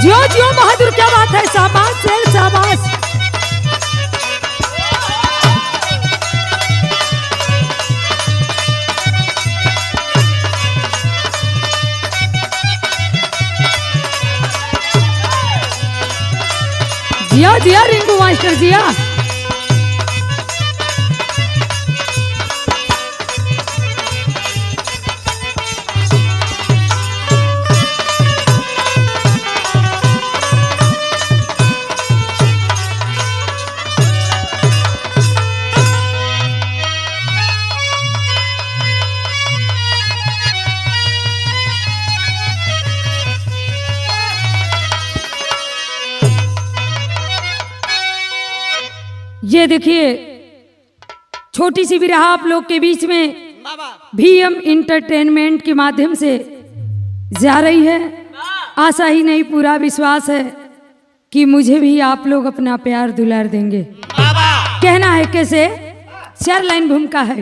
जियो जियो बहादुर, क्या बात है, शाबाश शेर शाबाश। जिया जिया रिंकू मास्टर जिया। ये देखिए छोटी सी विरहा आप लोग के बीच में भीएम इंटरटेनमेंट के माध्यम से जा रही है। आशा ही नहीं पूरा विश्वास है कि मुझे भी आप लोग अपना प्यार दुलार देंगे। कहना है कैसे, 4 लाइन भूमिका है।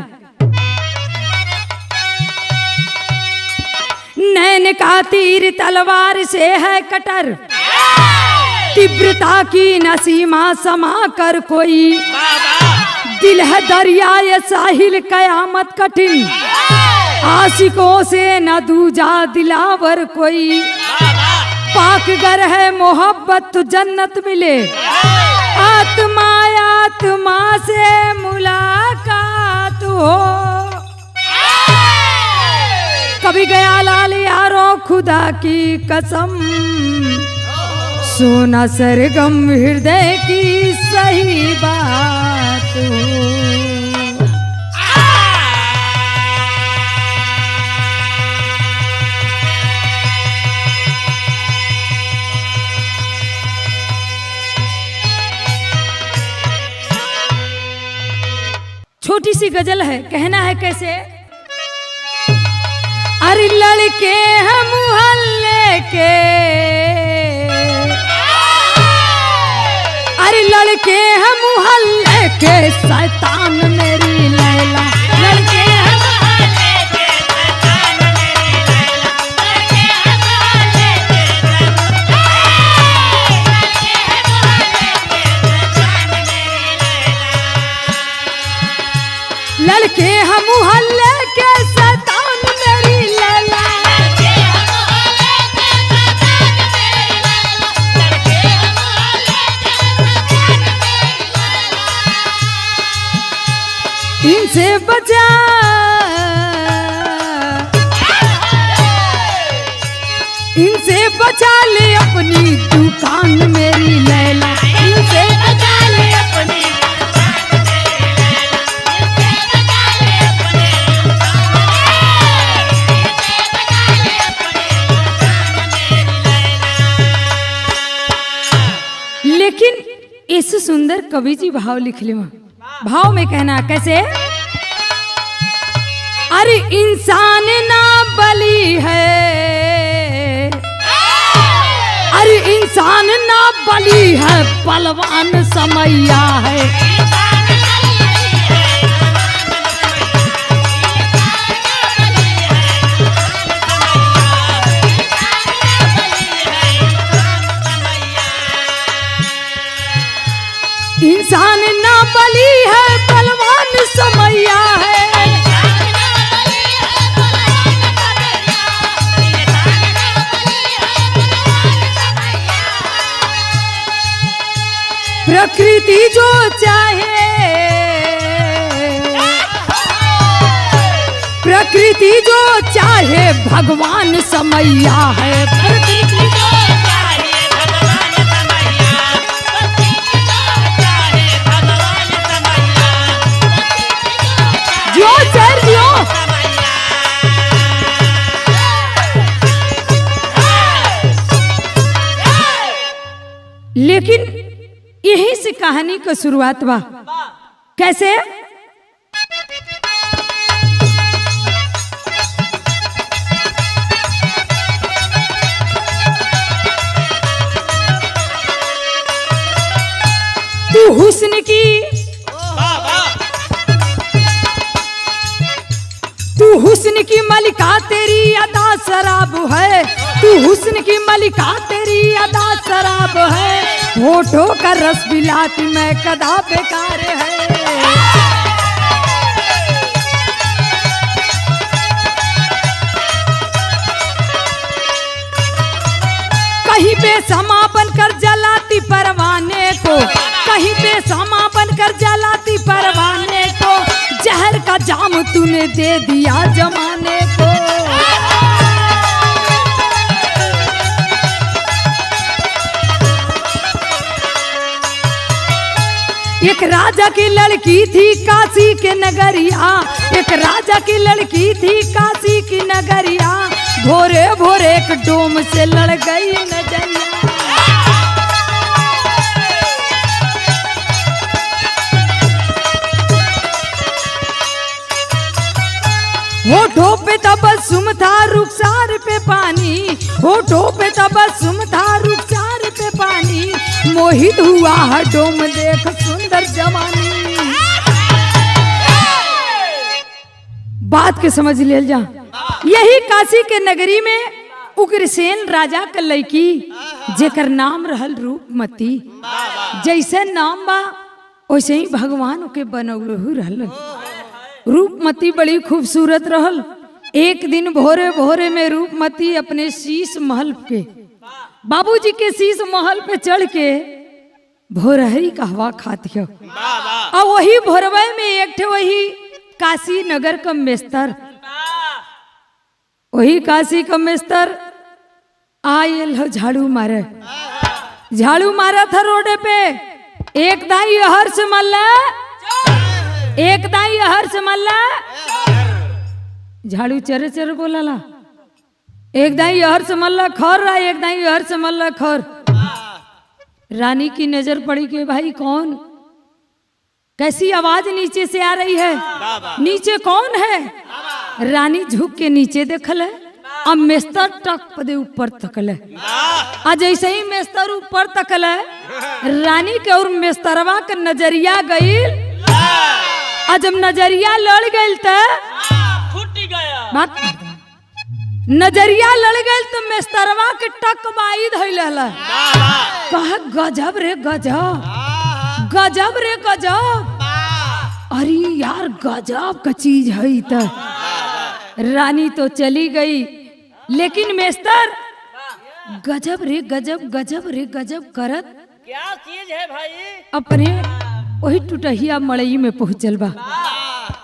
नैन का तीर तलवार से है कटर, तीव्रता की न सीमा समा कर कोई, दिल है दरिया ये साहिल कयामत कठिन, आशिकों से न दूजा दिलावर कोई, पाक गर है मोहब्बत तो जन्नत मिले, आत्मा आत्मा से मुलाकात हो। कभी गया लाल यारों खुदा की कसम, सोना सरगम हृदय की सही बात हो। छोटी सी गजल है, कहना है कैसे। अरे लड़के हैं मोहल्ले के, अरे लड़के हैं मोहल्ले के शैतान मेरी लैला, लड़के हैं मोहल्ले के शैतान मेरी लैला, लड़के हैं मोहल्ले के शैतान, लड़के हैं मोहल्ले के शैतान मेरी लैला, लड़के हैं मोहल्ले के शैतान मेरी लैला, लड़के हैं मोहल्ले इनसे बचा, इनसे बचा ले अपनी दुकान मेरी लैला, इनसे बचा ले अपनी दुकान मेरी लैला, इनसे बचा ले अपनी दुकान, लेकिन इस सुंदर कवि जी भाव लिख ले। भाव में कहना कैसे। अरे इंसान ना बली है, अरे इंसान ना बली है, बलवान समैया है, इंसान ना बली है, बलवान समैया है, प्रकृति जो चाहे, प्रकृति जो चाहे भगवान समैया है, प्रकृति जो चाहे भगवान समैया, प्रकृति जो चाहे भगवान समैया, जो सर जो लेकिन यही से कहानी का शुरुआत बा। कैसे। तू हुस्न की, तू हुस्न की मलिका, तेरी अदा शराब है, तू तू हुस्न की मलिका तेरी अदा शराब है, होठों का रस बिलाती मैं कदा बेकार है। कहीं बेसमा बनकर जलाती परवाने को, कहीं बेसमा बनकर जलाती परवाने को, जहर का जाम तूने दे दिया जमाने को। एक राजा की लड़की थी काशी के नगरिया, एक राजा की लड़की थी काशी की नगरिया, भोरे भोरे एक डोम से लड़ गई नजरिया। होठों पे तबस्सुम था रुखसार पे पानी, होठों पे तबस्सुम था रुखसार पे पानी, मोहित हुआ है डोम देख सुंदर जवानी। बात के समझ ले जा। यही काशी के नगरी में उग्रसेन राजा का लड़की जेकर नाम रहल रूपमती, जैसे नाम बा वैसे ही भगवान के बनौलहु रहल। रूपमती बड़ी खूबसूरत रहल। एक दिन भोरे भोरे में रूपमती अपने शीश महल के, बाबूजी के शीश महल पे चढ़ के भोरहरी का हवा खाती हो। और वही भोरवे में एक ठे वही काशी नगर का मेस्तर, वही काशी का मेस्तर आयल हो झाड़ू मारे, झाड़ू मारा था रोडे पे। एक दाई हर से मल्ला, एक दाई हर से मल्ला, झाड़ू चरे चरे बोला, एक दाई हर से मल्ला खर रहा, एक दाई हर से मल्ला खर। रानी की नजर पड़ी कि भाई कौन, कैसी आवाज नीचे से आ रही है, नीचे कौन है। रानी झुक के नीचे देखल है, अब मेस्तर टक पदे ऊपर तकल है। आज जैसे ही मेस्तर ऊपर तकल है, रानी के और मेस्तरवा के नजरिया गईल। आज जब नजरिया लड़ गईल तो नजरिया लड़ गईल तो मेस्तरवा के टक बाई धइल हला। कहा गजब रे गजब, गजब रे गजब, अरे यार गजब का चीज है तो। रानी तो चली गई, लेकिन मेस्तर गजब रे गजब, गजब रे गजब करत क्या चीज है भाई। अपने वही टूटहिया मड़ई में पहुंचल बा।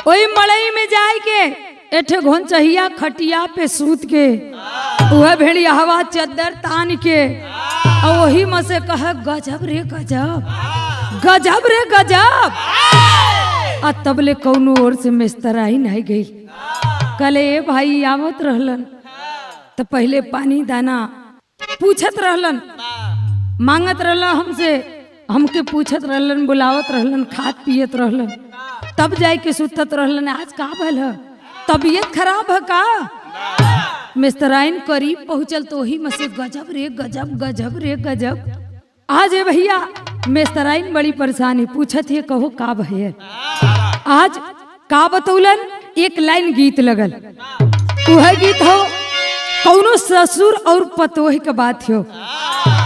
वही मड़ई में जाए के एठे घोंचहिया खटिया पे सूत के, वह भेड़िया हवा चद्दर तान के, और वही में से कहे गजब रे गजब, गजब रे गजब। आ तबले कौनो ओर से मेस्तर आई नहीं गई। कले ए भाई आवत रहलन तो पहले पानी दाना पूछत रहलन, मांगत रहलन हमसे, हमके पूछत रहलन, बुलावत रहलन, खात पियत रहलन, तब जाए के सुतत रहलन। आज का भल है, तबीयत खराब है का। मिस्टराइन करीब पहुंचल तो वही में से गजब रे गजब, गजब रे गजब। आज है भैया मिस्टराइन बड़ी परेशानी, पूछत है कहो का भैया। आज का बतौलन, एक लाइन गीत लगल, वह गीत हो कौनो ससुर और पतोह के बात हो,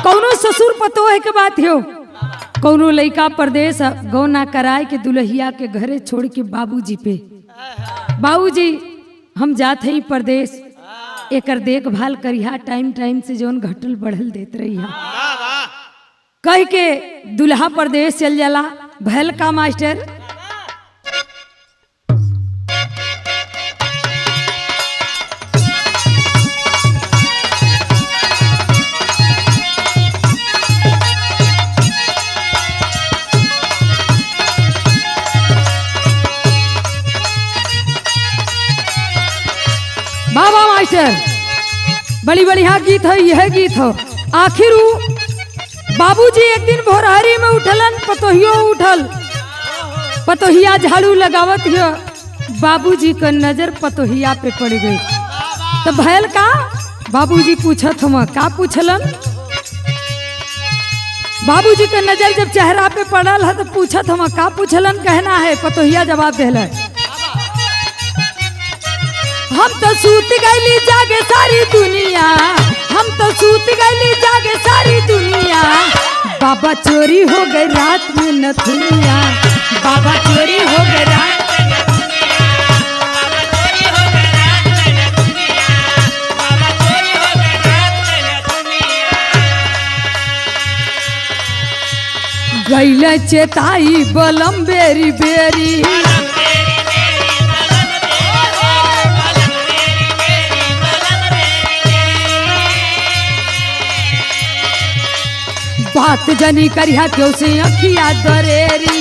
कौनो ससुर पतोह के बात हो। कौनो लइका परदेश गौना कराए के दुल्हिया के घरे छोड़ के बाबूजी पे, बाबूजी हम जात हई परदेश, एकर देखभाल करिहा, टाइम टाइम से जौन घटल बढ़ल देत रहिहा। कह के दुल्हा परदेश चल जाला। भैल का मास्टर बाबा मास्टर बड़ी बढ़िया गीत हो, यह गीत हो। आखिर बाबूजी एक दिन भोरहरी में उठलन, पतोहियो उठल, पतोहिया झाड़ू लगावत हो, बाबूजी का नजर पतोहिया पे पड़ गई। तो भैल का बाबूजी पूछत हम का पूछलन, बाबूजी का नजर जब चेहरा पे पड़ल है तो पूछत हम का पूछलन, कहना है पतोहिया जवाब देला, हम तो सूत गईली जागे सारी दुनिया, हम बाबा चोरी हो गई रात में नथुनिया, बाबा चोरी हो गई रात गैल चेताई बलम बेरी बेरी, बात जनी करिया क्यों से अखिया दरेरी,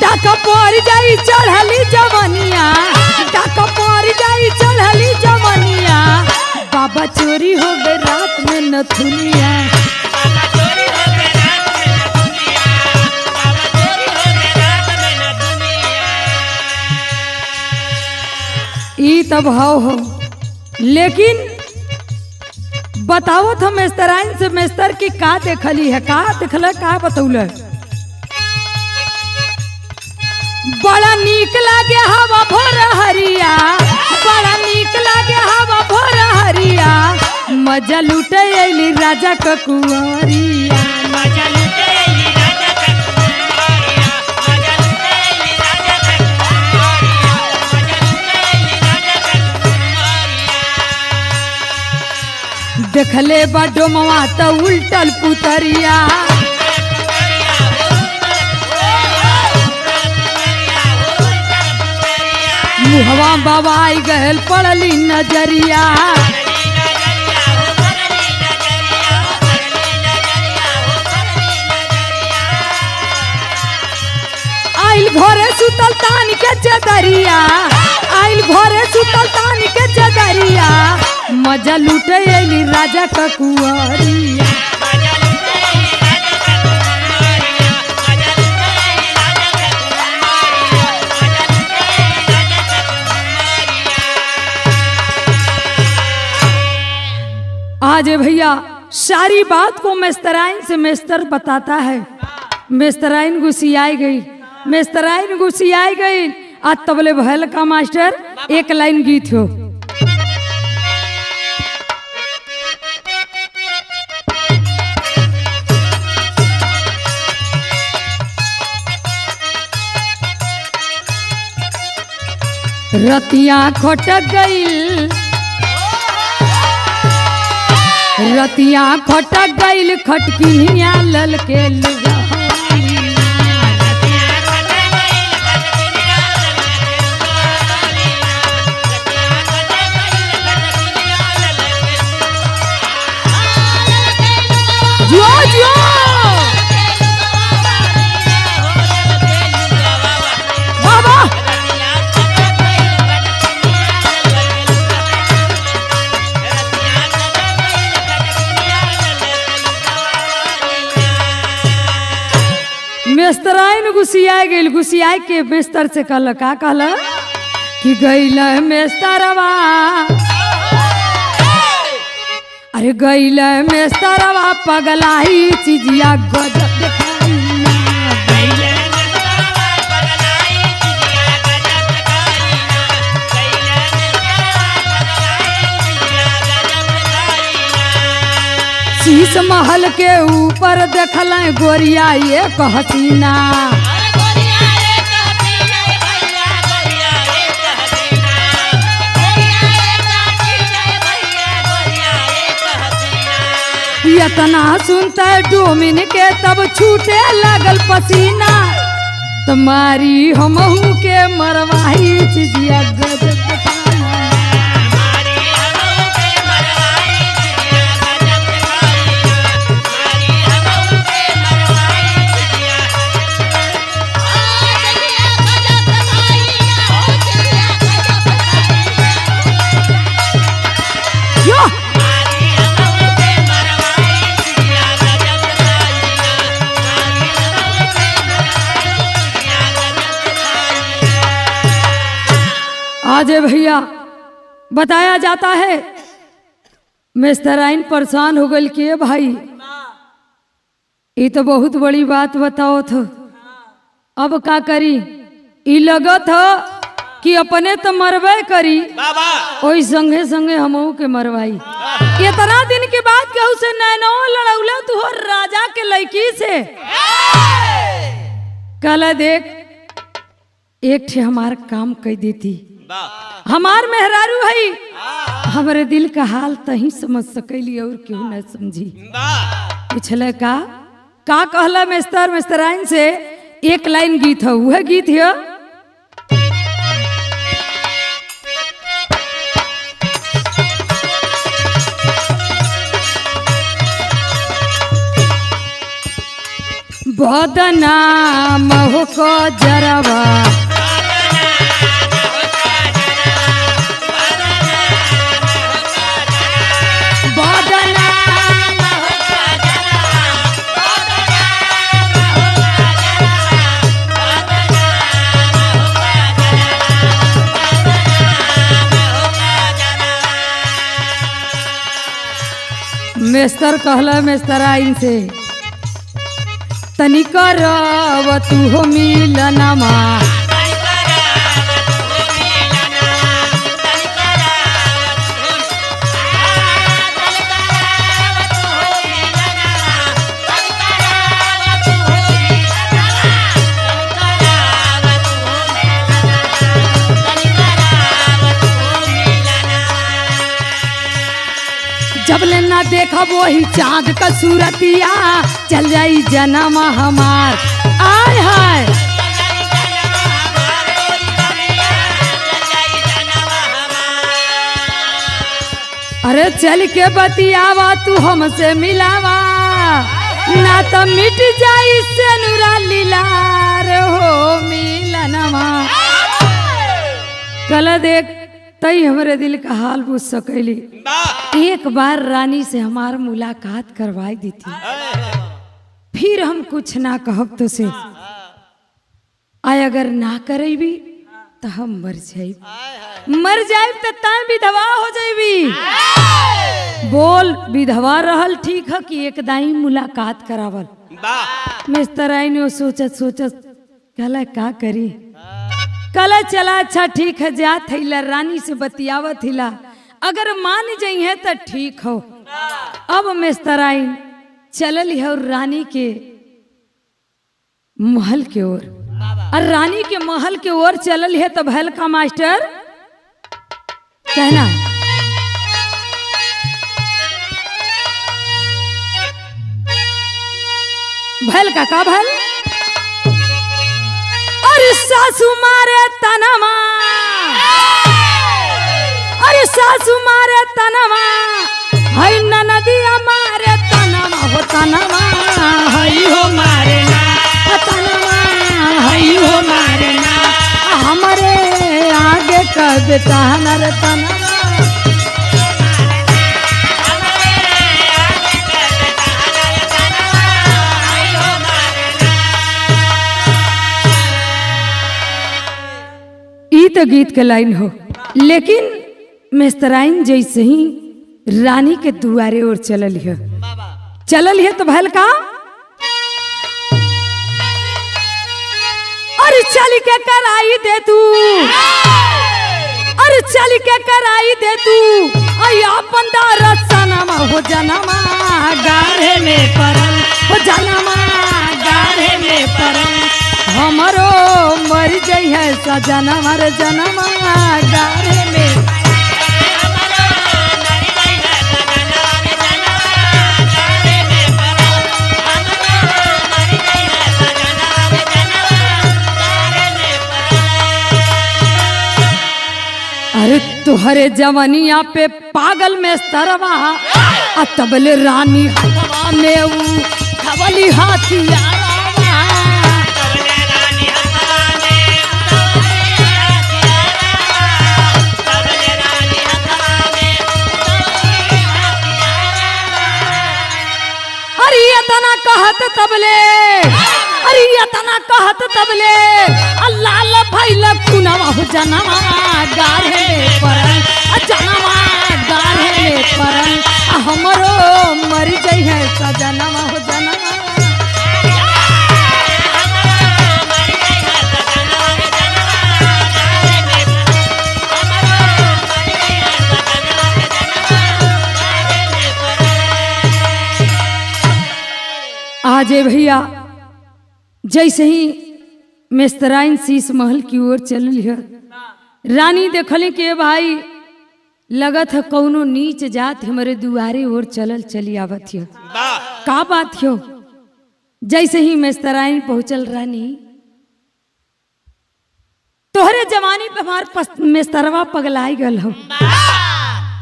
डाका पड़ जाई चढ़ली जवनिया, डाका पड़ जाई चढ़ली जवनिया, बाबा चोरी हो गई रात में नथुनिया, ई तब हो। लेकिन बताओ तो मेस्तराइन से मेस्तर की का देखली है, का देखल का बतौल। बड़ा नीक लागे हवा भोर हरिया, बड़ा नीक लागे हवा भोर हरिया, मजा लूटे अली राजा का कुंवरिया, मजा लूटे अली राजा का कुंवरिया, मजा लूटे अली राजा का कुंवरिया, मजा लूटे अली राजा का कुंवरिया। देखले बा डोमवा त उल्टल पुतरिया, मुहवा बाबा आई गहल पड़ली नजरिया, आइल घरे सुतल तान के चदरिया, आइल घरे सुतल तान के चदरिया, मजा लूटे अली राजा का कुंवरिया, आज भैया सारी बात को मेस्तराइन से मेस्तर बताता है। मेस्तराइन गुस्सियाई गई, मेस्तराइन गुस्सियाई गई। आज तबले भयल का मास्टर एक लाइन गीत हो। रतिया खटक गई, रतिया खटक गईल खटकिनिया ललके लुगा, जो जो बाबा मेस्तराइन गुस्सिया गई, गुस्सिया के मेस्तर से कहल का कहल कि गईल मेस्तरवा, अरे गईल मेस्तरवा पगलाई चीजिया गजब दिखाई ना, शीश महल के ऊपर देखल गोरिया ये हसीना, इतना सुनते डोमिन के तब छूटे लगल पसीना, तुम्हारी हमहू के मरवाही चीजिया गजब आज भैया बताया जाता है। मेस्तराइन परेशान हो गई कि भाई ये तो बहुत बड़ी बात बताओ थो, अब का करी। ई लगत हो कि अपने तो मरबे करी ओई संगे संगे हमहू के मरवाई। इतना दिन के बाद केहू से नैनो लड़ौला तू हो राजा के लड़की से। कल देख एक ठे हमार काम कह देती, हमार मेहरारू है, हमारे दिल का हाल तही समझ सकली और क्यों न समझी। पूछल का कहला मेस्तराइन से एक लाइन गीत है, वह गीत है बदनाम हो को जरवा मेस्तर कहला मेस्तराइन से तनिका रव तू हो मिलनमा जब ले ना देखा वही चाँद का सूरतिया चल जाई जन्म हमार। आय हाय अरे चल के बतियावा तू हमसे मिलावा ना तो मिट जाई से नुरा लीलार हो मिलनवा। कल देख तई हमारे दिल का हाल पूछ सकली। एक बार रानी से हमार मुलाकात करवाई दी थी, फिर हम कुछ ना कहब तो से आय अगर ना करेबी तो हम मर जाए तो तय विधवा हो जाएबी। बोल विधवा रहल ठीक है कि एक दाई मुलाकात करावल। मिस्टर ने सोचत कहला का करी। कल चला अच्छा ठीक है जात हिला रानी से बतियावत हिला, अगर मान जाई है तो ठीक हो। अब मेस्तराइन चलल है और रानी के महल के ओर, और रानी के महल के ओर चलल है तो भैल का मास्टर कहना भैल का भैल अरे सासू मारे तनमा, अरे सासू मारे तनमा, हई ननदिया मारे तनमा हो तनमा, हई हो मारे ना तनमा, हई हो मारे ना हमारे आगे कब तहनर तनमा। तो गीत के लाइन हो, लेकिन मेस्तराइन जैसे ही रानी के दुआरे ओर चलल है तो भैल का अरे चल के कराई दे तू, अरे चल के कराई दे तू अपन दरसनमा हो जनमा गाढ़े में परल हो जनमा गाढ़े में परल हमरो मर जाई है सजना मर जनमा गाढ़े में। अरे तुहरे जवनिया पे पागल में सरवा तबले रानी हवा में खवली हाथिया तना कहत तबले, अरे तना कहत तबले अल्लाह भैल खुनवा हो जनवा गाढ़े में परल जनवा गाढ़े में परल हमरो मर जाई है सजनवा हो जनवा। अजय भैया जैसे ही मेस्तराइन शीश महल की ओर चलल है, रानी देखली के भाई लगत है कौनो नीच जात हमारे दुआरे ओर चली आवत है। का बात हो? जैसे ही मेस्तराइन पहुंचल, रानी तोहरे जवानी पे हमार मेस्तरवा पगलाई गल हो,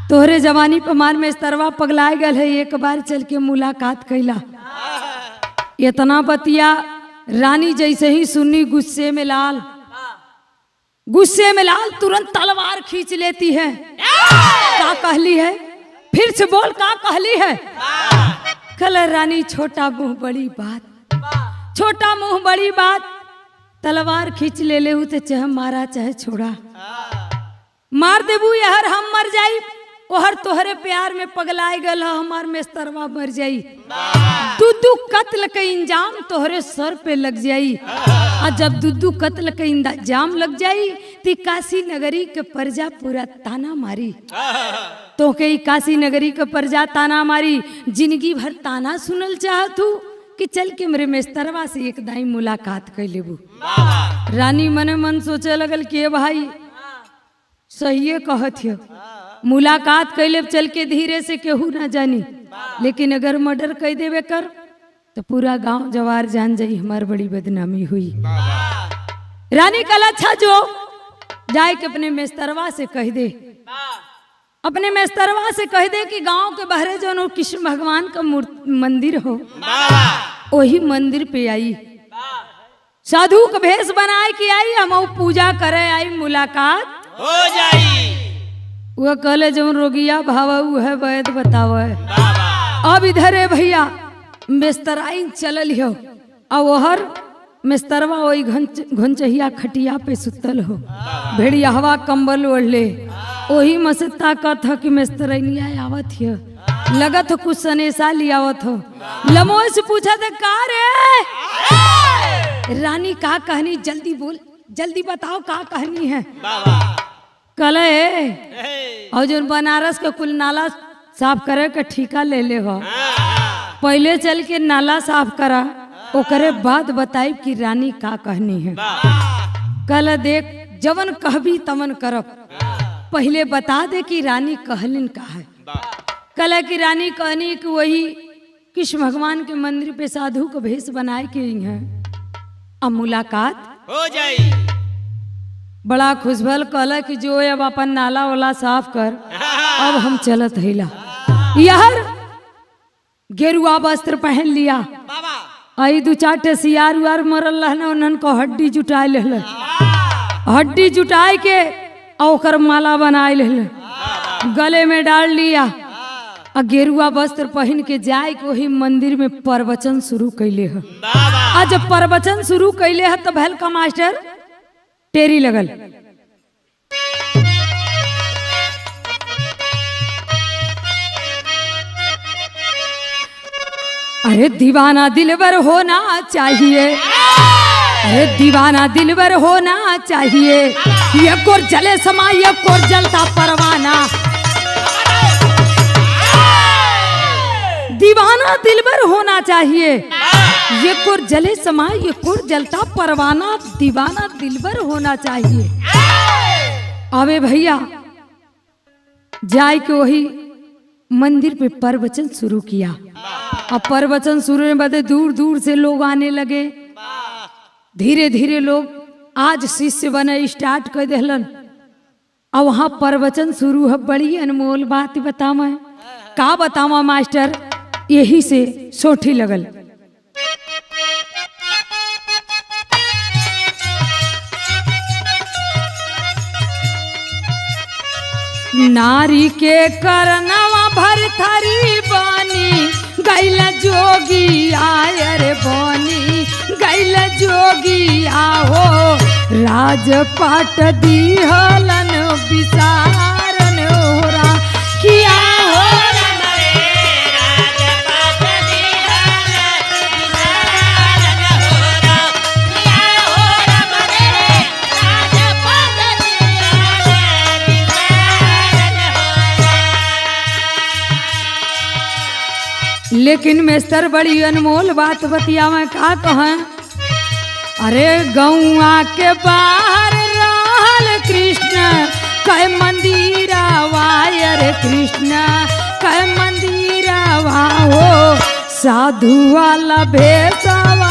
तोहरे जवानी पे हमार मेस्तरवा पगलाई गल है, एक बार चल के मुलाकात कैला। इतना बतिया रानी जैसे ही सुनी गुस्से में लाल तुरंत तलवार खींच लेती है। क्या कहली है? फिर से बोल, क्या कहली है? कल रानी छोटा मुंह बड़ी बात, छोटा मुंह बड़ी बात, तलवार खींच ले तो चाहे मारा चाहे छोड़ा, मार देबू यार हम मर जाई, ओहर तोहरे प्यार में पगलाए गल हमार मेस्तरवा मर जाई, दुदू कत्ल के इंजाम तोहरे सर पे लग जाई। और जब दुदू कत्ल के इंजाम लग जाई तो काशी नगरी के प्रजा पूरा ताना मारी, तो के काशी नगरी के प्रजा ताना मारी, जिंदगी भर ताना सुनल चाहतू कि चल के मेरे मेस्तरवा से एक दाई मुलाकात कर लेबू। रानी मने मन सोचे लगल कि भाई सही कहत है, मुलाकात कैले चल के धीरे से केहू ना जानी, लेकिन अगर मर्डर कह देवे कर तो पूरा गांव जवार जान जाई, हमार बड़ी बदनामी हुई। रानी कल अच्छा जो जाए के अपने मेस्तरवा से कह दे, अपने मेस्तरवा से कह दे कि गांव के बहरे जो कृष्ण भगवान का मंदिर हो, वही मंदिर पे आई, साधु का भेष बनाए कि आई, हम पूजा करे आई, मुलाकात हो जाई। वो कहले जो रोगिया भावा है वैद बताव। अब इधर है भैया मेस्तराइन चलल हो, और वहर मेस्तरवा वही घंचहिया खटिया पे सुतल हो, भेड़िया हवा कंबल ओढ़ले, वही में से ताकत हो कि मेस्तराइनिया आवत हो, लगत हो कुछ सनेसा लियावत हो। लमोह से पूछा था का रे रानी का कहनी, जल्दी बोल, जल्दी बताओ का कहनी है। कले और जो बनारस के कुल नाला साफ करे के ठिका ले ले हो, पहले चल के नाला साफ करा, ओकरे बाद बताई कि रानी का कहनी है। कल देख जवन कहबी तवन करब, पहले बता दे कि रानी कहलिन का है। कल की रानी कहनी कि वही कृष्ण भगवान के मंदिर पे साधु को भेष बनाए के है, अब मुलाकात हो जाई। बड़ा खुशबल कहला कि जो अब अपन नाला वाला साफ कर, अब हम चलत हैला। यार गेरुआ वस्त्र पहन लिया, आई दू चार टे सियार उयार मरल रहने, उन्हन को हड्डी जुटाए ले, हड्डी जुटाए के और माला बनाए ले, गले में डाल लिया, और गेरुआ वस्त्र पहन के जाए के वही मंदिर में प्रवचन शुरू कैले है। आज जब प्रवचन शुरू कैले है तो भैल का मास्टर टेरी लगल, अरे दीवाना दिलबर होना चाहिए, अरे दीवाना दिलबर होना चाहिए, ये कोर जले समा ये कोर जलता परवाना, दीवाना दिलबर होना चाहिए, ये कोर जले समा ये कोर जलता परवाना, दीवाना दिलबर होना चाहिए। अबे भैया जाए के वही मंदिर पे प्रवचन शुरू किया, अब प्रवचन शुरू में बदे दूर दूर से लोग आने लगे, धीरे धीरे लोग आज शिष्य बने स्टार्ट कर दिलन। अब वहाँ प्रवचन शुरू है, बड़ी अनमोल बात बतावा, का बतावा मास्टर, यही से सोठी लगल। नारी के करनवा भर थारी बानी, गैल जोगी आयर बनी, गैल जोगी आहो, राजपाट दिहलन विसारन होरा, किया हो लेकिन मेस्तर बड़ी अनमोल बात बतियावे का कहें। अरे गौआ के बाहर रहल कृष्ण कै मंदिरवा, अरे कृष्ण कै मंदिरवा हो साधु वाला भेषवा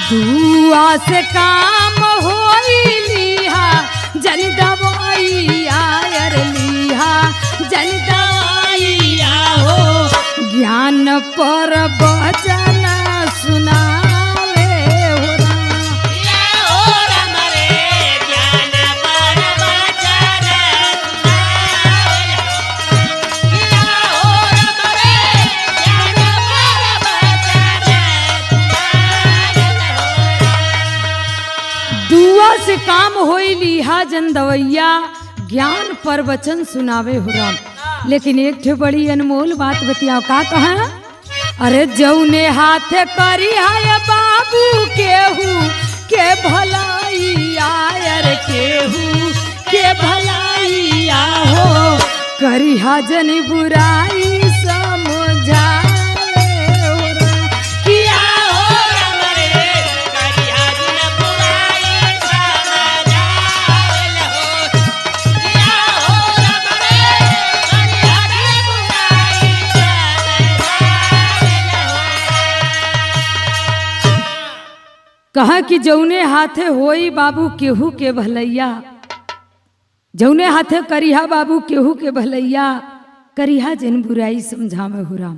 दुआ से काम होई लिहा जन दवाइया, अरे लिहा जन दवाइया हो ज्ञान पर वचन सुनावे हो से काम होई लिहा जन दवैया ज्ञान पर वचन सुनावे हो राम। लेकिन एक ठे बड़ी अनमोल बात बतियाओ का कहा। अरे जौने हाथ करी है बाबू केहू के भलाइया, अरे केहू के भलाइया हो करी हा जन बुराई समझा कहा कि जौने हाथे होई बाबू केहू के भलैया, जौने हाथे करिहा बाबू केहू के भलैया करिहा जन बुराई समझावे हो राम।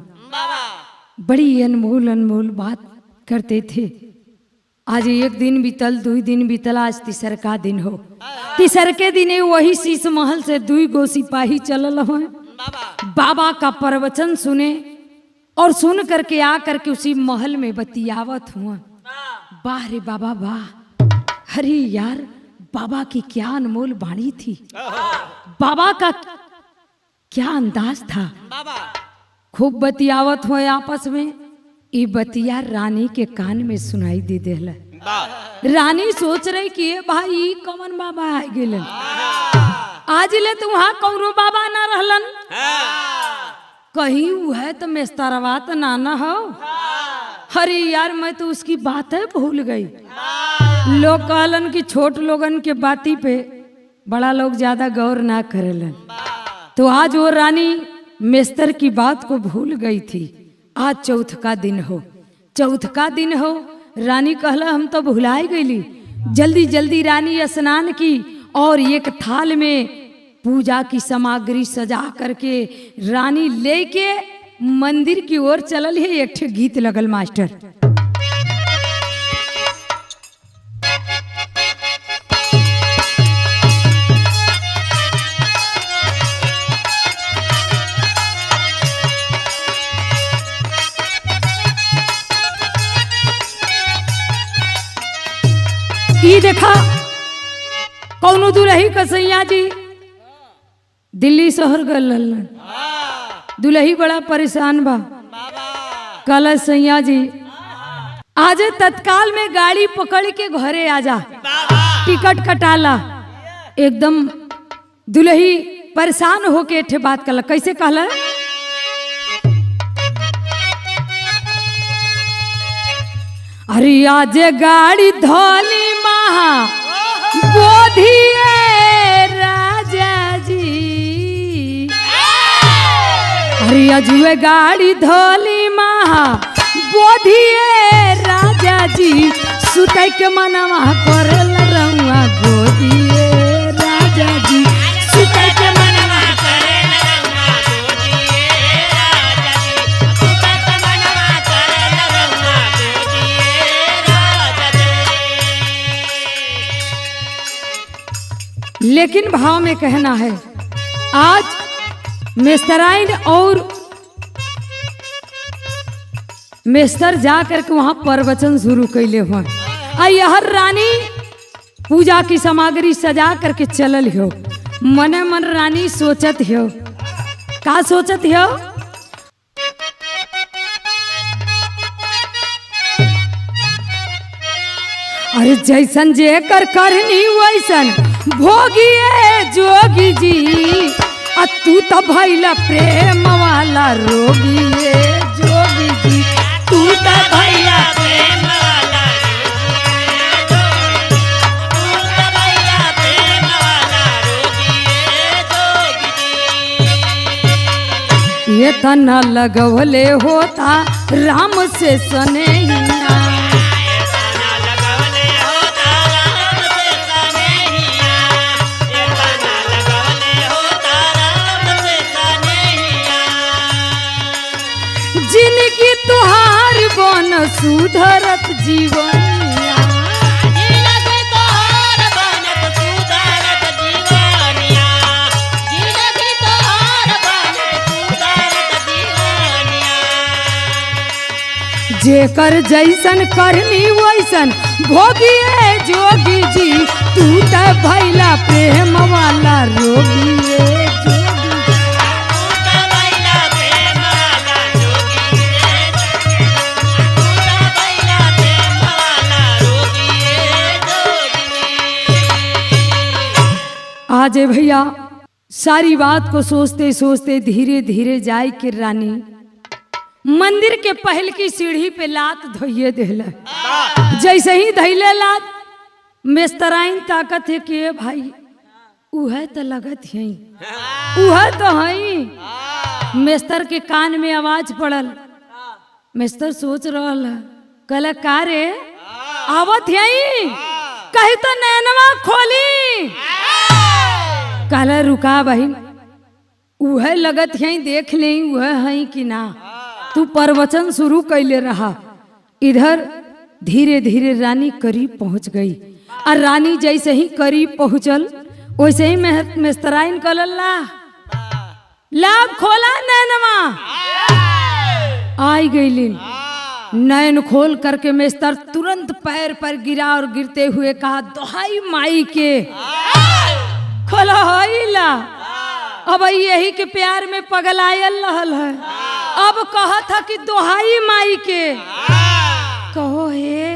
बड़ी अनमोल अनमोल बात करते थे। आज एक दिन बीतल, 2 दिन बीतल, आज तीसर का दिन हो। तीसर के दिन वही शीश महल से 2 गो सिपाही चलल हो बाबा का प्रवचन सुने और सुन करके आ करके उसी महल में बतियावत हुआ। वाह रे बाबा वाह, अरे यार बाबा की क्या अनमोल वाणी थी, बाबा का क्या अंदाज था। खूब बतियावत हो आपस में। ये बतिया रानी के कान में सुनाई दे देला। रानी सोच रही कि भाई कौन बाबा आ गेलन, आज ले तो वहां कौनो बाबा ना रहलन, कहीं वो है तो मेस्तरवा तो नाना हो। अरे यार मैं तो उसकी बात है भूल गई। लोग कहलन कि छोट लोगन के बाती पे बड़ा लोग ज्यादा गौर ना करेलन, तो आज वो रानी मेस्तर की बात को भूल गई थी। आज चौथ का दिन हो, चौथ का दिन हो। रानी कहला हम तो भुलाई गईली। जल्दी जल्दी रानी स्नान की और एक थाल में पूजा की सामग्री सजा करके रानी लेके मंदिर की ओर चलल है। एक ठे गीत लगल मास्टर। ई देखा कौनो दुल्ही कसैया जी दिल्ली शहर गलन, दुल्ही बड़ा परेशान बा। कल सैया जी आज तत्काल में गाड़ी पकड़ के घरे आजा, टिकट कटाला। एकदम दुल्ही परेशान होके ठे बात कला। कैसे कहला? अरे आज गाड़ी धोली महा बोधिए राजा जी, अरे अजुए गाड़ी धोली महा बोधिए राजा जी, सुतै के मनवा करल रहुआ गोदिए राजा जी, सुतै के मनवा करल रहुआ गोदिए राजा जी, सुतै के मनवा करल रहुआ गोदिए राजा जी। लेकिन भाव में कहना है आज मेस्तराइन और मेस्तर जा करके वहां प्रवचन शुरू कैले हुआ। यह रानी पूजा की सामग्री सजा करके चलल हो। मने मन रानी सोचत हो का सोचत हो? अरे जैसन जेकर करनी वैसन भोगिए जोगी जी, आ तू तो भैला प्रेम वाला रोगी है जोगी जी, तू तो भैला प्रेम वाला ये तना लगवले होता राम से सनैया, जिनकी तुहार बन सुधरत जीवनिया, जेकर जैसन करनी वैसन भोगिए जोगी जी, तू तो भैला प्रेम वाला रोगी है जोगी। आज भैया सारी बात को सोचते सोचते धीरे धीरे जाए कि रानी मंदिर के पहल की सीढ़ी पे लात धोइए देला। जैसे ही धैले लात मेस्तराइन ताकत है कि भाई उहे तो लगत है, उहे तो है। मेस्तर के कान में आवाज पड़ल, मेस्तर सोच रहल कल का रे आवत है, कही तो नैनवा खोली। कहला रुका बहिन, उहे लगत है देख ले उहे है कि ना। तू प्रवचन शुरू कैले रहा। इधर धीरे धीरे रानी करीब पहुंच गई, और रानी जैसे ही करीब पहुंचल वैसे ही मेस्तराइन कलल्ला लाभ खोला नैनवा। आई गईलिन, नैन खोल करके मेस्तर तुरंत पैर पर गिरा और गिरते हुए कहा दोहाई माई के खोला होइला। अब यही के प्यार में पगलायल रहल है, अब कहा था कि दोहाई माई के कहो हे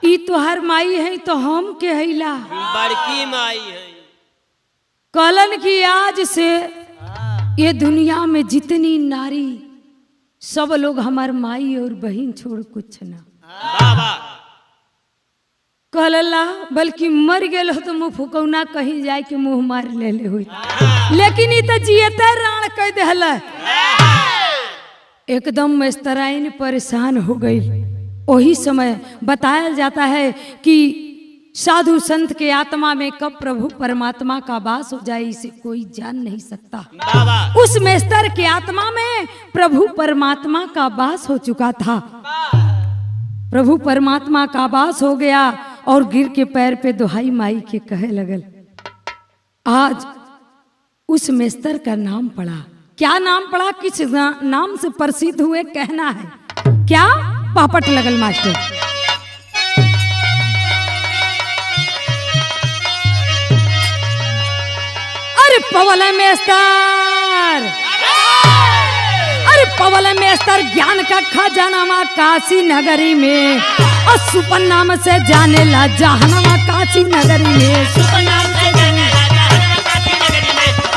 ई तोहर माई है तो हम के हैला बड़की माई है। कलन की आज से ये दुनिया में जितनी नारी सब लोग हमार माई और बहन छोड़ कुछ ना कहला, बल्कि मर गए हो तो मुँह फुकौना कहीं जाए के मुँह मार ले हुई, लेकिन ई तो जियते राण कह देहला। एकदम मेस्तराइन परेशान हो गई। वही समय बताया जाता है कि साधु संत के आत्मा में कब प्रभु परमात्मा का वास हो जाए इसे कोई जान नहीं सकता। उस मेस्तर के आत्मा में प्रभु परमात्मा का वास हो चुका था। प्रभु परमात्मा का वास हो गया और गिर के पैर पे दोहाई माई के कहे लगल। आज उस मेस्तर का नाम पड़ा। क्या नाम पड़ा, किस नाम से प्रसिद्ध हुए कहना है क्या? पापट लगल मास्टर। अरे पवल मेस्तर, अरे पवल मेस्तर ज्ञान का खजाना काशी नगरी में, और सुपन नाम से जाने ला जहानमा काशी नगरी में। सुपन नाम से जाने ला जहानमा काशी नगरी में।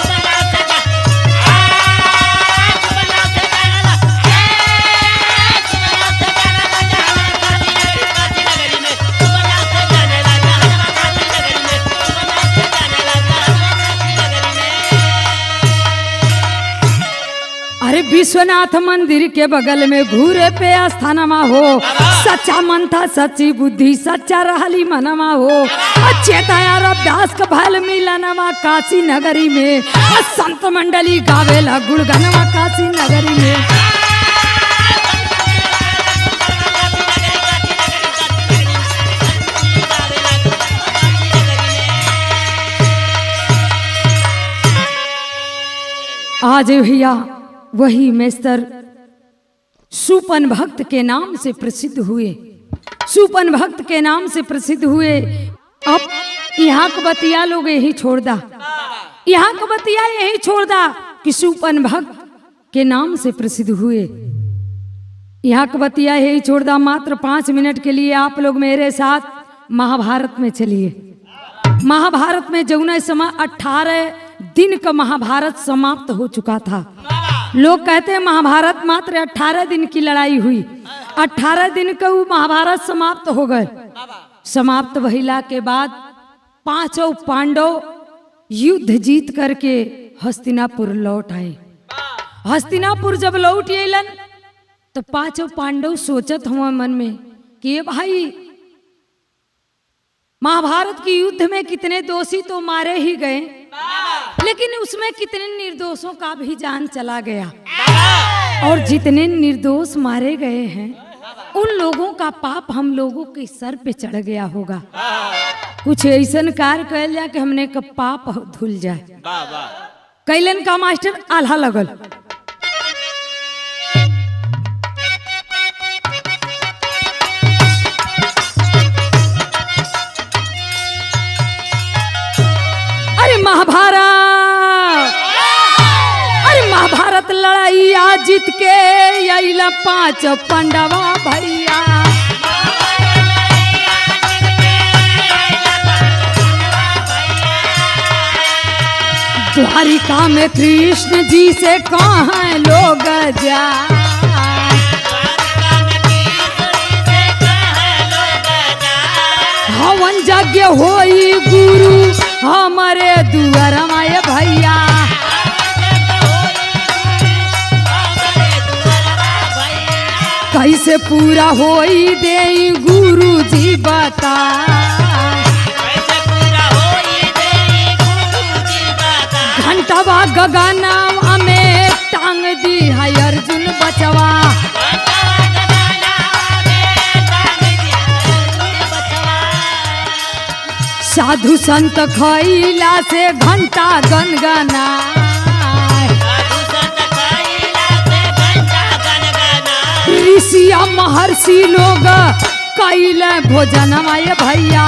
अरे विश्वनाथ मंदिर के बगल में घूरे पे आस्थानमा हो, सच्चा मन था सच्ची बुद्धि सच्चा रहली मनवा हो, अच्छे तैयार अभ्यास का भल मिलनवा काशी नगरी में, संत मंडली गावेला गुणगनवा काशी नगरी में। आज भैया वही मेस्तर सुपन भक्त के नाम से प्रसिद्ध हुए, सुपन भक्त के नाम से प्रसिद्ध हुए। अब यहाँ का बतिया लोग यही छोड़ दा, यहाँ का बतिया यही छोड़ दा। कि सुपन भक्त के नाम से प्रसिद्ध हुए। यहाँ का बतिया है छोड़ दा, मात्र 5 मिनट के लिए आप लोग मेरे साथ महाभारत में चलिए। महाभारत में जौना समय 18 दिन का महाभारत समाप्त हो चुका था। लोग कहते हैं महाभारत मात्र 18 दिन की लड़ाई हुई, 18 दिन का वो महाभारत समाप्त हो गए। समाप्त भइला के बाद 5 पांडव युद्ध जीत करके हस्तिनापुर लौट आए। हस्तिनापुर जब लौट अलन तो 5 पांडव सोचत हुआ मन में कि भाई महाभारत की युद्ध में कितने दोषी तो मारे ही गए, लेकिन उसमें कितने निर्दोषों का भी जान चला गया, और जितने निर्दोष मारे गए हैं उन लोगों का पाप हम लोगों के सर पे चढ़ गया होगा। कुछ ऐसा कार्य कर लिया कि हमने का पाप धुल जाए। कैलन का मास्टर आल्हा लगल। महाभारत लड़ाई आ जीत के अइला 5 पांडवा भैया। द्वारिका में कृष्ण जी से कहाँ लोग जाए। हवन यज्ञ होई गुरु हमारे दुआर माए भैया। कैसे पूरा होई दे गुरु जी बता। घंटवा गगना में टांग दी है अर्जुन बचवा। साधु संत खैला से घंटा गनगना। ऋषिया महर्षि लोग कैले भोजन माए भैया।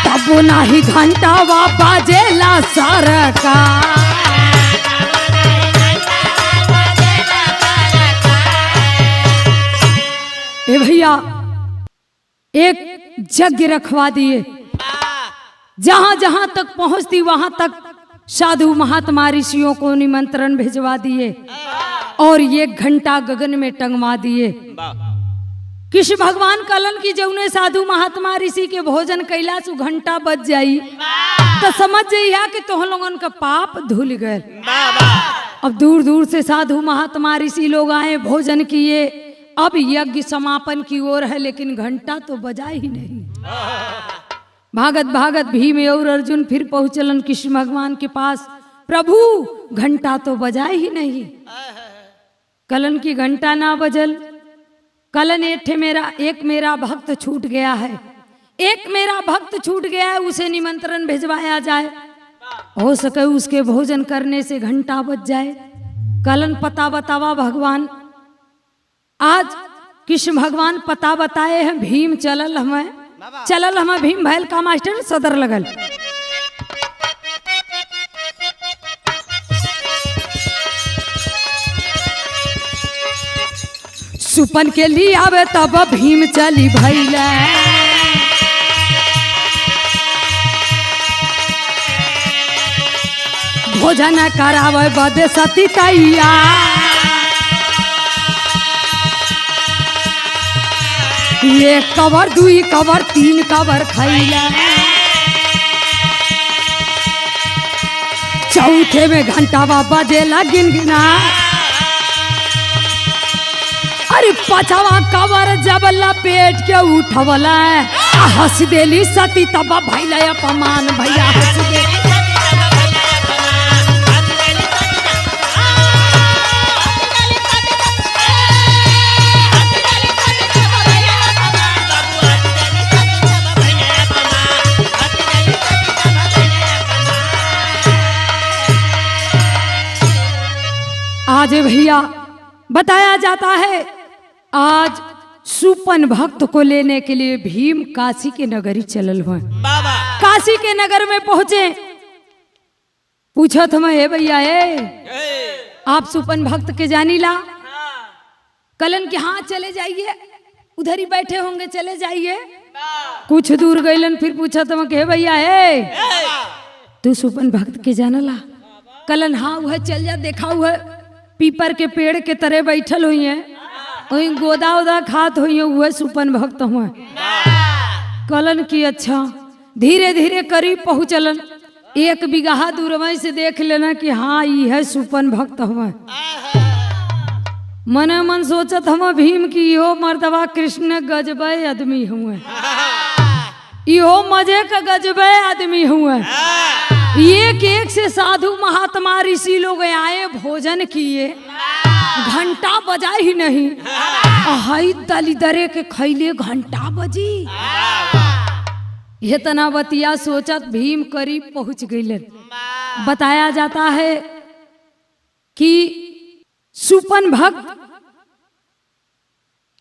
तब नाही घंटावा बाजेला सरका। ए भैया एक यज्ञ रखवा दिए, जहां जहां तक पहुंचती वहां तक साधु महात्मा ऋषियों को निमंत्रण भिजवा दिए और 1 घंटा गगन में टंगवा दिए। कृष्ण भगवान कलन की जौने साधु महात्मा ऋषि के भोजन कैला से घंटा बज जाई तो समझ जाइया कि तुम लोगन का पाप धुल गए। अब दूर दूर से साधु महात्मा ऋषि लोग आए, भोजन किए, अब यज्ञ समापन की ओर है, लेकिन घंटा तो बजा ही नहीं। भागत भागत भीम और अर्जुन फिर पहुंचलन कृष्ण भगवान के पास। प्रभु घंटा तो बजाए ही नहीं। कलन की घंटा ना बजल। कलन एक मेरा भक्त छूट गया है, एक मेरा भक्त छूट गया है, उसे निमंत्रण भिजवाया जाए, हो सके उसके भोजन करने से घंटा बज जाए। कलन पता बतावा भगवान। आज कृष्ण भगवान पता बताए हैं, भीम चलल हमें भीम भैल का मास्टर सदर लगल। सुपन के लिए आवे तब भीम चली भैले। भोजन करावे बदे सती तैया। ये कवर 2 कवर 3 कवर खैला। चौथे में घंटावा बजेला गिनगिना। अरे 5वां कवर जब लपेट के उठवला हंस देली सती तब भैला अपमान। भैया हंस दे आज भैया बताया जाता है, आज सुपन भक्त को लेने के लिए भीम काशी के नगरी चलल हुए। काशी के नगर में पहुंचे। पूछो तो मैं, हे भैया आप सुपन भक्त के जानी ला? कलन के हाँ चले जाइए, उधर ही बैठे होंगे, चले जाइए। कुछ दूर गईलन, फिर पूछा तो मैं, हे भैया तू सुपन भक्त के जाना ला? कलन हाँ वह चल जा, देखा हुआ पीपर के पेड़ के तरह बैठल हुई है, वही गोदा उदा खात हुई है, वह सुपन भक्त हुआ। कलन की अच्छा। धीरे धीरे करीब पहुंचलन, एक बिगहा दूरवई से देख लेना कि हाँ ये है सुपन भक्त हुआ। मने मन सोचत हम भीम की इहो मर्दवा कृष्ण गजबे आदमी हुए, इहो मजे का गजबे आदमी हुए। एक एक से साधु महात्मा ऋषि लोग आए, भोजन किए, घंटा बजा ही नहीं। हाई दलिदरे के खैले घंटा बजी। ये तनावतिया सोचत भीम करीब पहुंच गईलन। बताया जाता है कि सुपन भक्त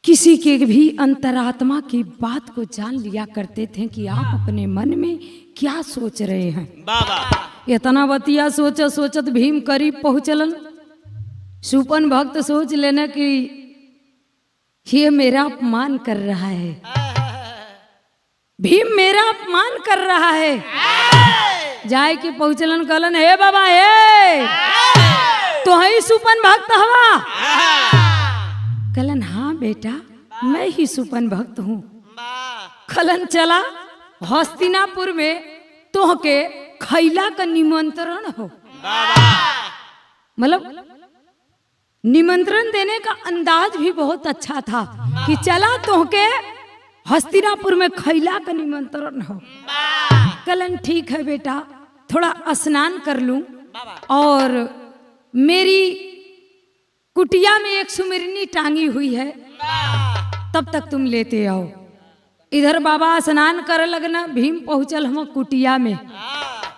किसी के भी अंतरात्मा की बात को जान लिया करते थे कि आप अपने मन में क्या सोच रहे हैं। इतना बतिया सोचत सोचत भीम करीब पहुंचलन। सुपन भक्त सोच लेना कि ये मेरा अपमान कर रहा है, भीम मेरा अपमान कर रहा है। जाए कि पहुंचलन, कलन हे बाबा तो ही सुपन भक्त हवा? कलन हाँ बेटा मैं ही सुपन भक्त हूँ। कलन चला हस्तिनापुर में तो के खैला का निमंत्रण हो, मतलब निमंत्रण देने का अंदाज भी बहुत अच्छा था कि चला तो के हस्तिनापुर में खैला का निमंत्रण हो। कलन ठीक है बेटा, थोड़ा स्नान कर लूं और मेरी कुटिया में एक सुमिरनी टांगी हुई है, तब तक तुम लेते आओ। इधर बाबा स्नान करे लगना। भीम पहुंचल हम कुटिया में,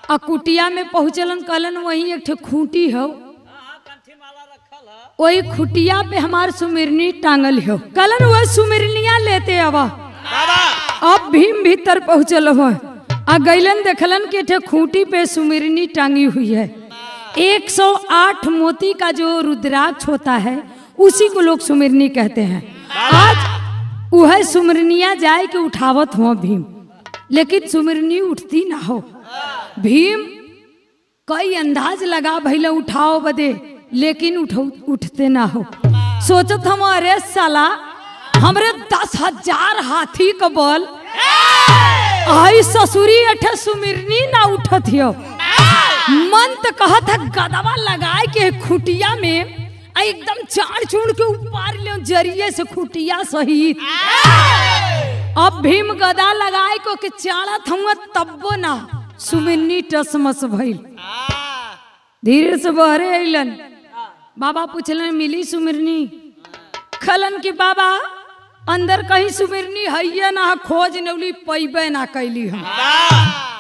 और कुटिया में पहुंचलन। कलन वही एक खूंटी हो, वही खुटिया पे हमार सुमिरनी टांगल हो। कलन वह सुमिरनिया लेते आवा। अब भीम भीतर पहुंचल हो, गईलन देखलन के खूंटी पे सुमिरनी टांगी हुई है। 108 मोती का जो रुद्राक्ष होता है उसी को लोग सुमिरनी कहते हैं। आज वह सुमिरनिया जाए के उठावत हो भीम, लेकिन सुमिरनी उठती ना हो। भीम कई अंदाज लगा भैया उठाओ बदे, लेकिन उठते ना हो। सोचत हम अरे साला हमरे 10,000 हाथी का बल, आई ससुरी अठे सुमिरनी ना उठत हो। मन तो कहत है गदवा लगाए के खुटिया में एकदम चाड़ चूड़ के उपार ले जरिए से खुटिया सहित। अब भीम गदा लगाए को के चाड़त हम तब्बो ना सुमिरनी टसमस भइल। धीरे से बहरे अइलन। बाबा पूछलन मिली सुमिरनी? खलन की बाबा अंदर कहीं सुमिरनी है ना, खोज नौली पैबे ना कैली हम।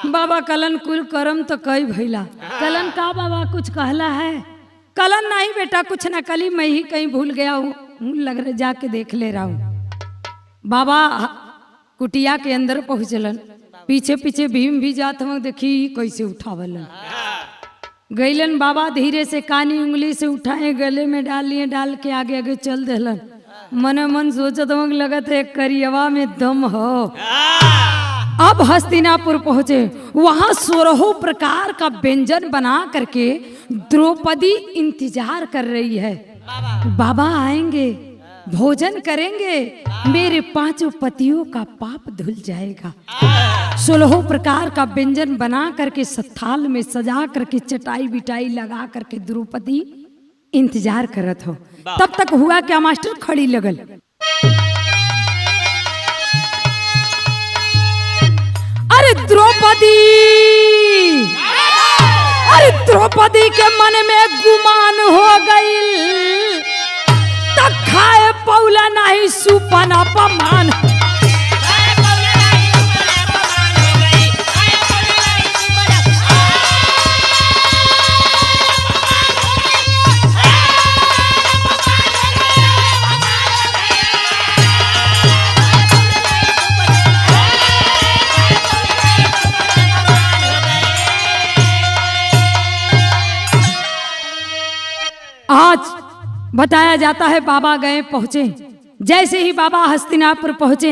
बाबा कलन कुल करम तो कई भैला। कलन का बाबा कुछ कहला है? कलन नहीं बेटा कुछ ना कली, मैं ही कहीं भूल गया हूँ, लग रहा जाके देख ले रहा हूँ। बाबा कुटिया के अंदर पहुँचलन, पीछे पीछे भीम भी जात हम, देखी कैसे उठावलन। गईलन बाबा धीरे से कानी उंगली से उठाए, गले में डाल लिए, डाल के आगे आगे चल देलन। मन मन सोचत हम लगत है करियवा में दम हो। अब हस्तिनापुर पहुंचे, वहां 16 प्रकार का व्यंजन बना करके द्रौपदी इंतजार कर रही है। बाबा आएंगे, भोजन करेंगे, मेरे 5 पतियों का पाप धुल जाएगा। 16 प्रकार का व्यंजन बना करके थाल में सजा करके चटाई बिटाई लगा करके द्रौपदी इंतजार करत हो। तब तक हुआ क्या मास्टर, खड़ी लगल। अरे द्रौपदी, अरे द्रौपदी के मन में गुमान हो गई, तक खाए पौला नहीं सुपन अपमान। आज बताया जाता है बाबा गए पहुंचे, जैसे ही बाबा हस्तिनापुर पहुंचे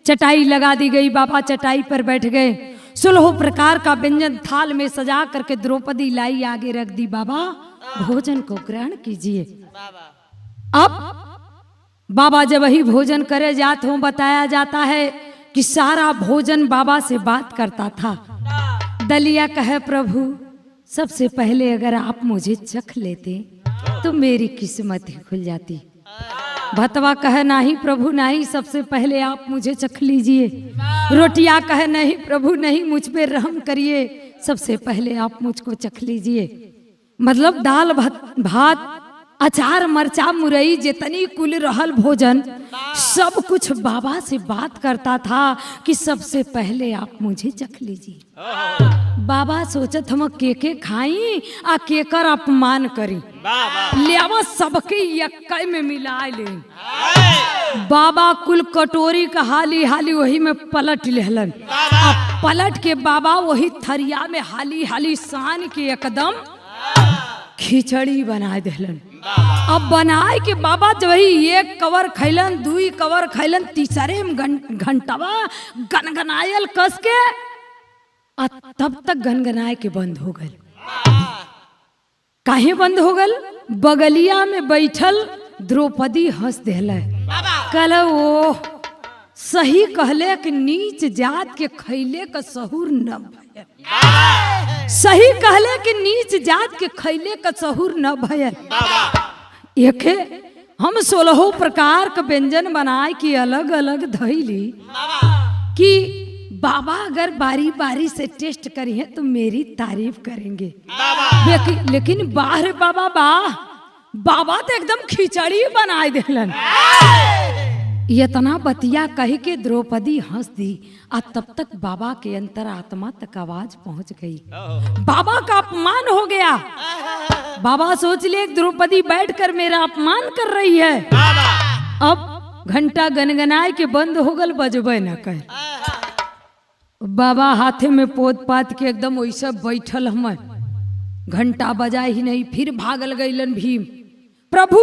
चटाई लगा दी गई, बाबा चटाई पर बैठ गए। 16 प्रकार का व्यंजन थाल में सजा करके द्रौपदी लाई आगे रख दी। बाबा भोजन को ग्रहण कीजिए। अब बाबा जब वही भोजन करे जाते हो, बताया जाता है कि सारा भोजन बाबा से बात करता था। दलिया कहे प्रभु सबसे पहले अगर आप मुझे चख लेते तो मेरी किस्मत ही खुल जाती। भतवा कहे नहीं प्रभु नहीं, सबसे पहले आप मुझे चख लीजिए। रोटिया कहे नहीं प्रभु नहीं, मुझ पे रहम करिए, सबसे पहले आप मुझको चख लीजिए। मतलब दाल भात अचार मरचा मुरई जितनी कुल रहल भोजन सब कुछ बाबा से बात करता था कि सबसे पहले आप मुझे चख लीजिए। बाबा सोचत हम के खाई आ केकर अपमान करी, ले सबके यक्का में मिला ले। बाबा कुल कटोरी का हाली हाली वही में पलट लेहलन। अब पलट के बाबा वही थरिया में हाली हाली सान के एकदम खिचड़ी बना देलन। अब बनाए के बाबा जो वही एक कवर खैलन, 2 कवर खैलन, तीसरे में घंटवा गनगनायल कस के तब तक गनगनाए के बंद हो गल। काहे बंद हो गल? बगलिया में बैठल द्रौपदी हंस देला। कल वो सही कहले कि नीच जात के खैले का सहूर न भयल। सही कहले कि नीच जात के खैले का सहूर न भयल। एके हम 16 प्रकार का व्यंजन बनाए कि अलग अलग धैली कि बाबा अगर बारी बारी से टेस्ट करिए तो मेरी तारीफ करेंगे। लेकिन बाहर बाबा तो एकदम खिचड़ी बनाए देलन। इतना बतिया कही के द्रौपदी हंस दी। तब तक बाबा के अंतरात्मा तक आवाज पहुंच गई। बाबा का अपमान हो गया। बाबा सोच ले द्रौपदी बैठकर मेरा अपमान कर रही है। अब घंटा गनगनाए के बंद हो गल, बजबे न कर। बाबा हाथे में पोत पात के एकदम वैसा बैठल, हम घंटा बजा ही नहीं। फिर भागल गईलन भीम। प्रभु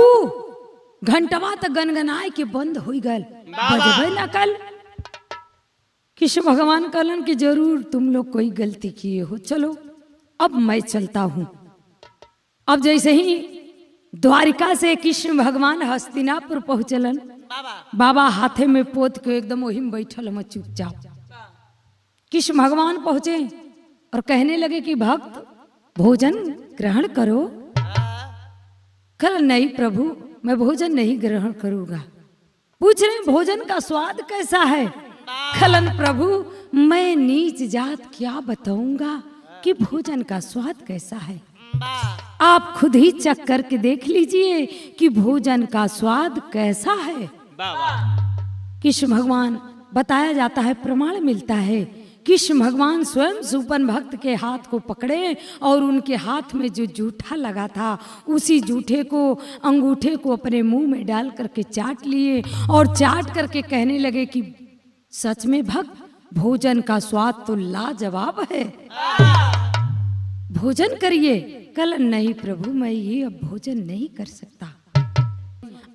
घंटवा तो गनगनाए के बंद हो गल, बजबे न कल। कृष्ण भगवान कहलन कि जरूर तुम लोग कोई गलती किए हो, चलो अब मैं चलता हूं। अब जैसे ही द्वारिका से कृष्ण भगवान हस्तिनापुर पहुंचलन, बाबा हाथे में पोत के एकदम वही में बैठल, हम चुपचाप। कृष्ण भगवान पहुंचे और कहने लगे कि भक्त भोजन ग्रहण करो। कल नहीं प्रभु मैं भोजन नहीं ग्रहण करूंगा। पूछ रहे भोजन का स्वाद कैसा है? खलन प्रभु मैं नीच जात क्या बताऊंगा कि भोजन का स्वाद कैसा है। आप खुद ही चख करके देख लीजिए कि भोजन का स्वाद कैसा है। कृष्ण भगवान बताया जाता है, प्रमाण मिलता है, कृष्ण भगवान स्वयं सुपन भक्त के हाथ को पकड़े और उनके हाथ में जो जूठा लगा था उसी जूठे को अंगूठे को अपने मुंह में डाल करके चाट लिए और चाट करके कहने लगे कि सच में भक्त भोजन का स्वाद तो लाजवाब है, भोजन करिए। कल नहीं प्रभु मैं ये अब भोजन नहीं कर सकता।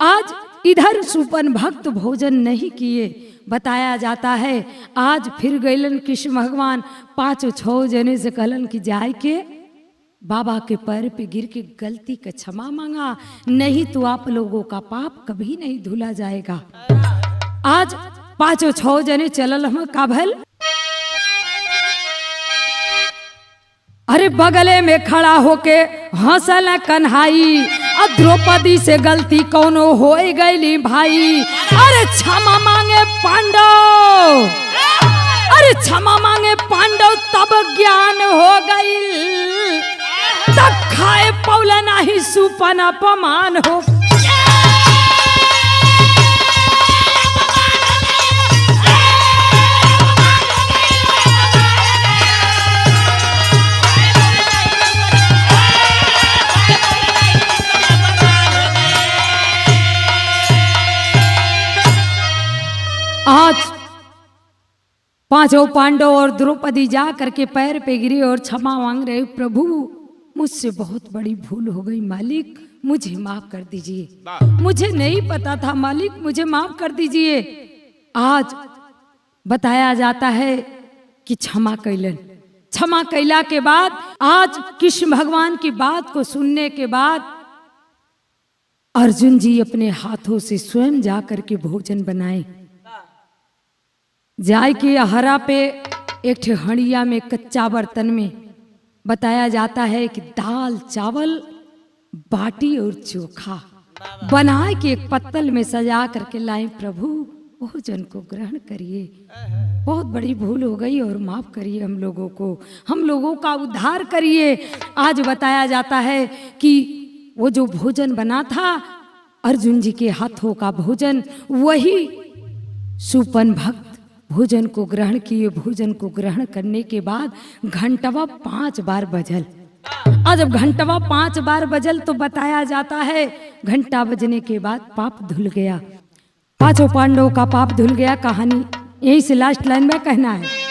आज इधर सुपन भक्त भोजन नहीं किए। बताया जाता है आज फिर गईलन कृष्ण भगवान 5-6 जने से कहलन कि जाए के बाबा के पैर पे गिर के गलती का क्षमा मांगा, नहीं तो आप लोगों का पाप कभी नहीं धुला जाएगा। आज 5-6 जने चलल हम का भल। अरे बगले में खड़ा होके हंसल कन्हाई, द्रौपदी से गलती कौनो हो गई भाई। अरे क्षमा मांगे पांडव, अरे क्षमा मांगे पांडव, तब ज्ञान हो गई, तब खाए पौला नहीं सुपन अपमान हो। आज 5 पांडव और द्रौपदी जा करके पैर पे गिरे और क्षमा मांग रहे, प्रभु मुझसे बहुत बड़ी भूल हो गई मालिक, मुझे माफ कर दीजिए। वाह। मुझे नहीं पता था मालिक, मुझे माफ कर दीजिए। आज बताया जाता है कि क्षमा कैलन। क्षमा कैला के बाद आज कृष्ण भगवान की बात को सुनने के बाद अर्जुन जी अपने हाथों से स्वयं जाकर के भोजन बनाए। जाय के हरा पे एक ठे हंडिया में कच्चा बर्तन में बताया जाता है कि दाल चावल बाटी और चोखा बना के एक पत्तल में सजा करके लाए। प्रभु भोजन को ग्रहण करिए, बहुत बड़ी भूल हो गई और माफ करिए हम लोगों को, हम लोगों का उद्धार करिए। आज बताया जाता है कि वो जो भोजन बना था अर्जुन जी के हाथों का भोजन, वही सुपन भक्त भोजन को ग्रहण किए। भोजन को ग्रहण करने के बाद घंटवा 5 बार बजल। और जब घंटवा 5 बार बजल तो बताया जाता है घंटा बजने के बाद पाप धुल गया, 5 पांडवों का पाप धुल गया। कहानी यही से लास्ट लाइन में कहना है।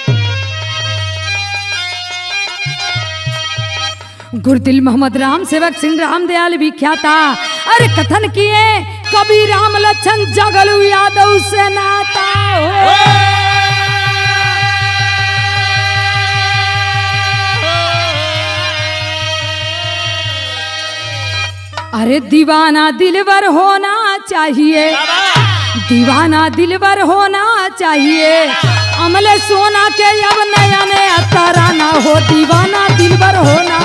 गुरुदिल मोहम्मद राम सेवक सिंह राम दयाल विख्याता, अरे कथन किए कभी राम लक्षण जगलू यादव से नाता हो। अरे दीवाना दिलवर होना चाहिए, दीवाना दिलवर होना चाहिए, अमले सोना के अब नया नया तराना हो, दीवाना दिलवर होना